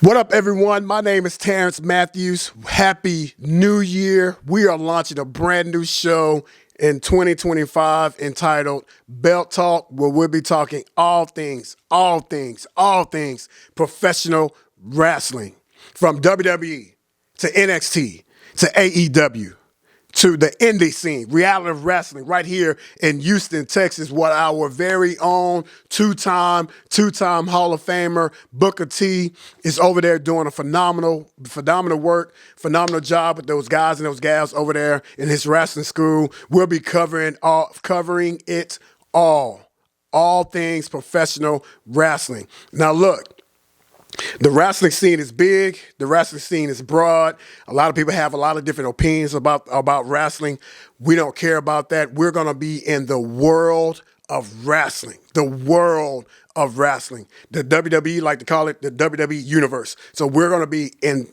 What up, everyone? My name is Terrence Matthews. Happy New Year. We are launching a brand new show in 2025 entitled Belt Talk, where we'll be talking all things professional wrestling, from WWE to NXT to AEW to the indie scene, reality wrestling, right here in Houston, Texas, what our very own two-time Hall of Famer Booker T is over there doing a phenomenal work, phenomenal job with those guys and those gals over there in his wrestling school. We'll be covering it all things professional wrestling. Now, look. The wrestling scene is big. The wrestling scene is broad. A lot of people have a lot of different opinions about wrestling. We don't care about that. We're going to be in the world of wrestling. The world of wrestling. The WWE like to call it the WWE universe. So we're going to be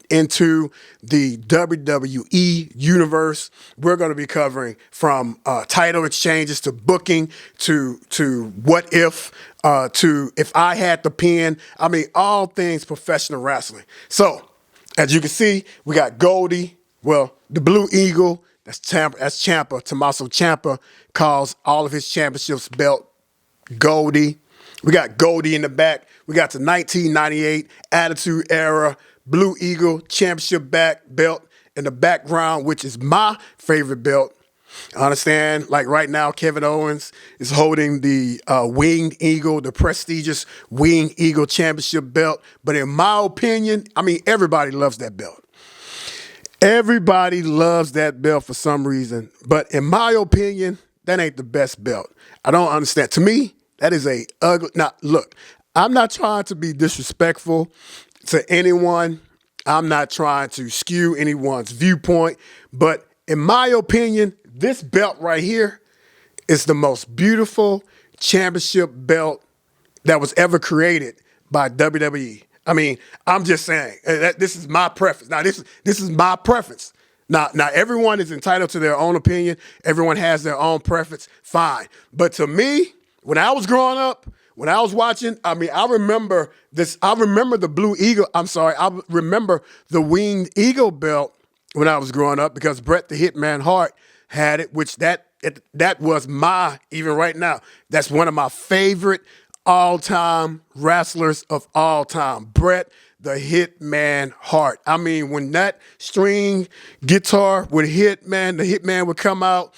into the WWE universe. We're going to be covering from title exchanges to booking to what if to if I had the pen. I mean, all things professional wrestling. So as you can see, we got Goldie. Well, the Blue Eagle. That's Ciampa. Tommaso Ciampa calls all of his championships belt Goldie. We got Goldie in the back. We got the 1998 Attitude Era Blue Eagle Championship belt in the background, which is my favorite belt. I understand, like right now, Kevin Owens is holding the Winged Eagle, the prestigious Winged Eagle Championship belt. But in my opinion, I mean, everybody loves that belt. Everybody loves that belt for some reason. But in my opinion, that ain't the best belt. I don't understand. To me, that is a ugly. Now, look, I'm not trying to be disrespectful to anyone. I'm not trying to skew anyone's viewpoint. But in my opinion, this belt right here is the most beautiful championship belt that was ever created by WWE. I mean, I'm just saying that this is my preference. Now, this is my preference. Now, everyone is entitled to their own opinion. Everyone has their own preference. Fine. But to me, when I was growing up, when I was watching, I mean, I remember this. I remember the Blue Eagle. I'm sorry. I remember the Winged Eagle belt when I was growing up because Bret the Hitman Hart had it, which that was even right now, that's one of my favorite all-time wrestlers of all time. Bret the Hitman Hart. I mean, when that string guitar would hit, man, the Hitman would come out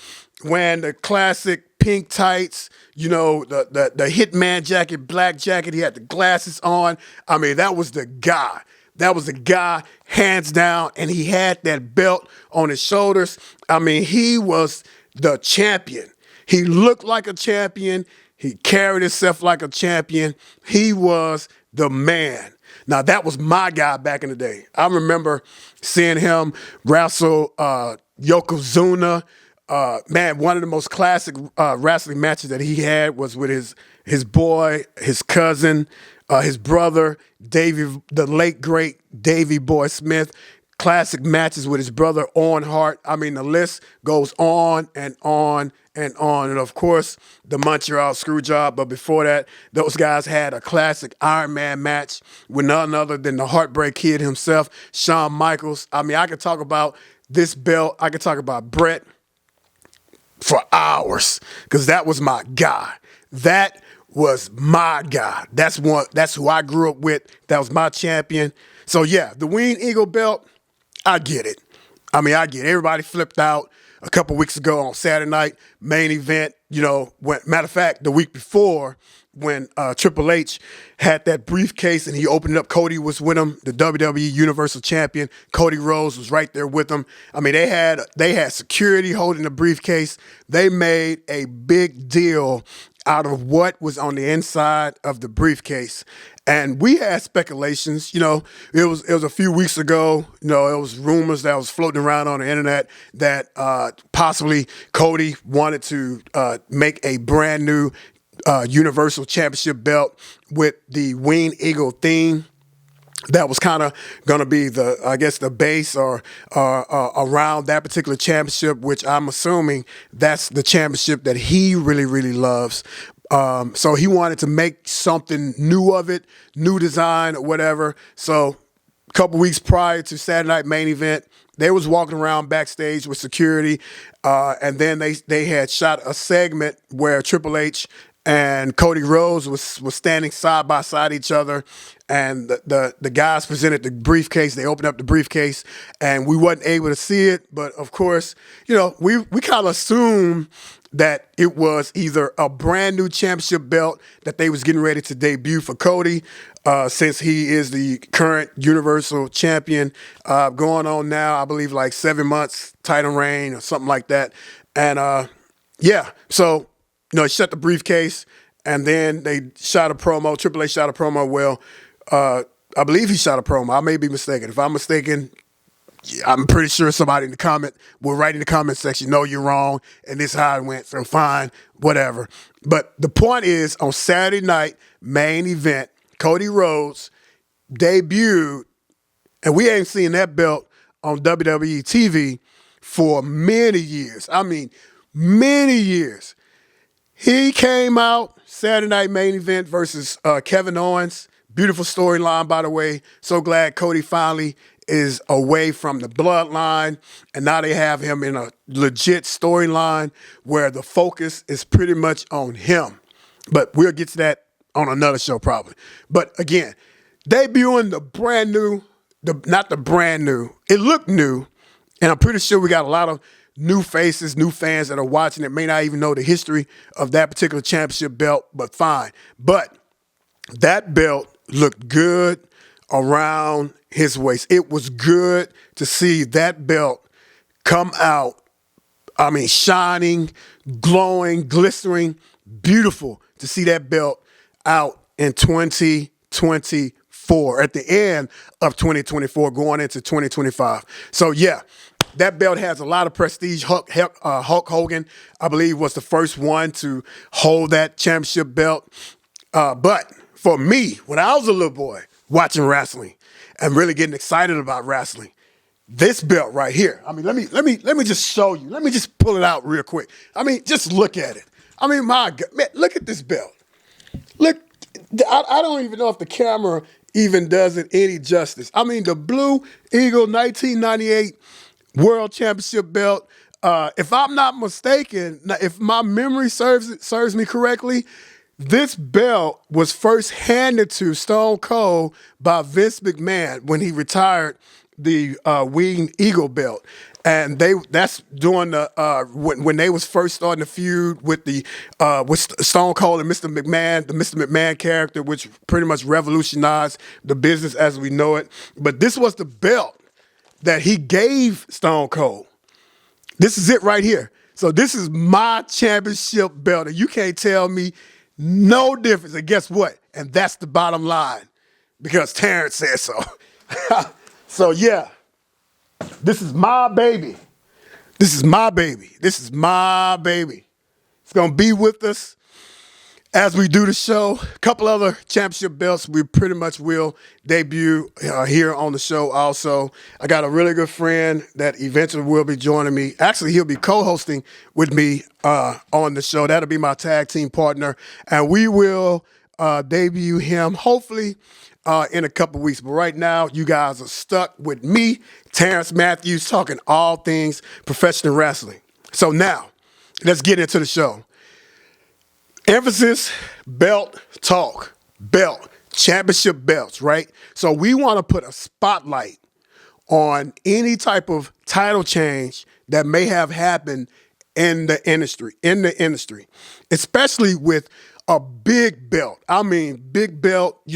wearing the classic pink tights, you know, the Hitman jacket, black jacket. He had the glasses on. I mean, that was the guy. That was the guy, hands down, and he had that belt on his shoulders. I mean, he was the champion. He looked like a champion. He carried himself like a champion. He was the man. Now, that was my guy back in the day. I remember seeing him wrestle Yokozuna. Man, one of the most classic wrestling matches that he had was with his boy, his cousin, his brother, Davey, the late, great Davey Boy Smith. Classic matches with his brother, Owen Hart. I mean, the list goes on and on and on. And, of course, the Montreal Screwjob. But before that, those guys had a classic Iron Man match with none other than the Heartbreak Kid himself, Shawn Michaels. I mean, I could talk about this belt. I could talk about Bret for hours because that was my guy. That was my guy. That's who I grew up with. That was my champion. So, yeah, the Winged Eagle belt, I get it. I mean, I get it. Everybody flipped out a couple weeks ago on Saturday night, main event, you know, matter of fact, the week before when Triple H had that briefcase and he opened it up, Cody was with him, the WWE Universal Champion. Cody Rhodes was right there with him. I mean, they had security holding the briefcase. They made a big deal out of what was on the inside of the briefcase. And we had speculations, you know, it was a few weeks ago, you know, it was rumors that was floating around on the internet that possibly Cody wanted to make a brand new Universal Championship belt with the Winged Eagle theme. That was kind of going to be the base or around that particular championship, which I'm assuming that's the championship that he really, really loves. So he wanted to make something new of it, new design or whatever. So couple weeks prior to Saturday Night Main Event, they was walking around backstage with security, and then they had shot a segment where Triple H and Cody Rhodes was standing side by side each other, and the guys presented the briefcase. They opened up the briefcase, and we wasn't able to see it, but of course, we kind of assumed that it was either a brand new championship belt that they was getting ready to debut for Cody, since he is the current Universal Champion, going on now, I believe, like 7 months title reign or something like that. And so shut the briefcase, and then they shot a promo. Triple H shot a promo. Well, I believe he shot a promo. I may be mistaken. If I'm mistaken, I'm pretty sure somebody in the comment will write in the comment section, no, you're wrong, and this is how it went, so fine, whatever. But the point is, on Saturday night, main event, Cody Rhodes debuted, and we ain't seen that belt on WWE TV for many years. I mean, many years. He came out, Saturday night main event versus Kevin Owens. Beautiful storyline, by the way. So glad Cody finally is away from the bloodline, and now they have him in a legit storyline where the focus is pretty much on him. But we'll get to that on another show probably. But again, debuting the brand new, not the brand new, it looked new, and I'm pretty sure we got a lot of new faces, new fans that are watching that may not even know the history of that particular championship belt, but fine. But that belt looked good around his waist. It was good to see that belt come out, shining, glowing, glistering, beautiful to see that belt out in 2024, at the end of 2024, going into 2025. So, yeah, that belt has a lot of prestige. Hulk Hogan, I believe, was the first one to hold that championship belt. But for me, when I was a little boy watching wrestling and really getting excited about wrestling, this belt right here. Let me just show you. Let me just pull it out real quick. Just look at it. My God, man, look at this belt. Look, I don't even know if the camera even does it any justice. The Blue Eagle 1998 World Championship belt. If I'm not mistaken, if my memory serves me correctly, this belt was first handed to Stone Cold by Vince McMahon when he retired the Winged Eagle belt. And that's during the when they was first starting to feud with Stone Cold and Mr. McMahon, the Mr. McMahon character, which pretty much revolutionized the business as we know it. But this was the belt that he gave Stone Cold. This is it right here. So this is my championship belt, and you can't tell me no difference. And guess what? And that's the bottom line, because Terrence said so. So yeah, this is my baby. This is my baby. This is my baby. It's going to be with us as we do the show. A couple other championship belts we pretty much will debut here on the show also. I got a really good friend that eventually will be joining me. Actually, he'll be co-hosting with me on the show. That'll be my tag team partner. And we will debut him hopefully in a couple weeks. But right now, you guys are stuck with me, Terrence Matthews, talking all things professional wrestling. So now, let's get into the show. Emphasis, belt talk, belt, championship belts, right? So we want to put a spotlight on any type of title change that may have happened in the industry, especially with a big belt. Big belt,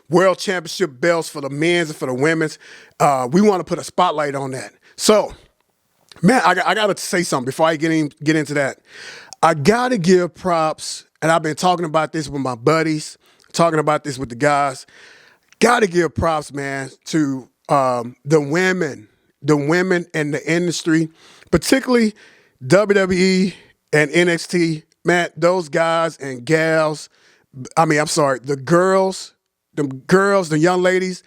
world championship belts for the men's and for the women's. We want to put a spotlight on that. So, man, I got to say something before I get into that. I got to give props, and I've been talking about this with my buddies, talking about this with the guys. Got to give props, man, to the women in the industry, particularly WWE and NXT. Man, those guys and gals, the girls, the young ladies,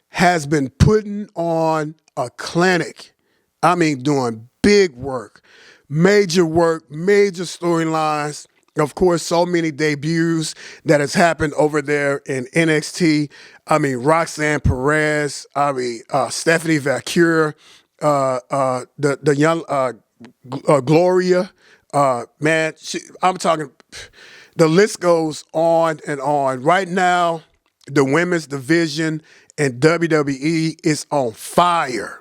has been putting on a clinic. Doing big work, major storylines, Of course, so many debuts that has happened over there in NXT. I mean, Roxanne Perez. I mean, Stephanie Valkyrie. The young Gloria. Man, I'm talking. The list goes on and on. Right now, the women's division in WWE is on fire.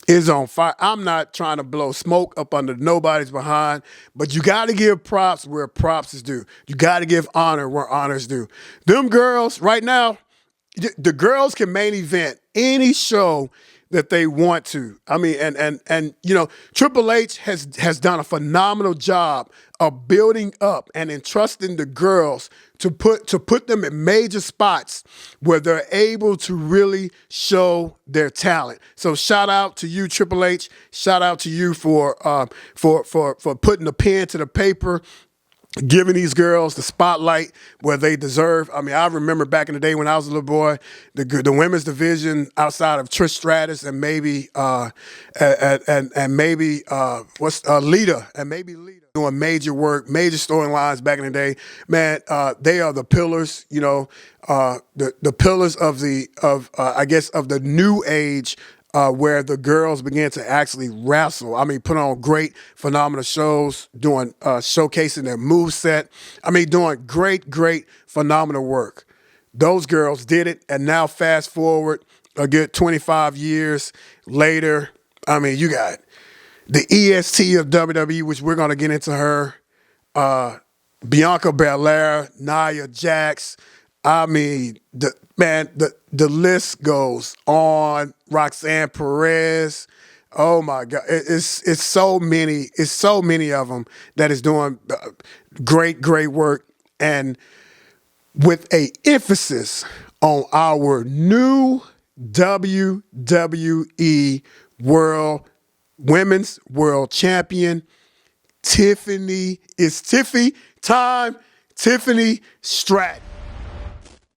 Is on fire. I'm not trying to blow smoke up under nobody's behind, but you got to give props where props is due. You got to give honor where honor's due. Them girls right now, the girls can main event any show that they want to. I mean, and you know, Triple H has done a phenomenal job of building up and entrusting the girls to put them in major spots where they're able to really show their talent. So shout out to you, Triple H. Shout out to you for putting the pen to the paper, giving these girls the spotlight where they deserve. I mean, I remember back in the day when I was a little boy, the women's division outside of Trish Stratus and maybe Lita and maybe Lita doing major work, major storylines back in the day. Man, they are the pillars. You know, the pillars of I guess of the new age. Where the girls began to actually wrestle. I mean, put on great, phenomenal shows, doing showcasing their moveset. I mean, doing great, phenomenal work. Those girls did it, and now fast forward a good 25 years later, I mean, you got the EST of WWE, which we're going to get into her, Bianca Belair, Nia Jax. I mean, the list goes on. Roxanne Perez. Oh my God, it's so many. It's so many of them that is doing great work, and with a emphasis on our new WWE Women's World Champion, Tiffany. It's Tiffy time. Tiffany Stratton.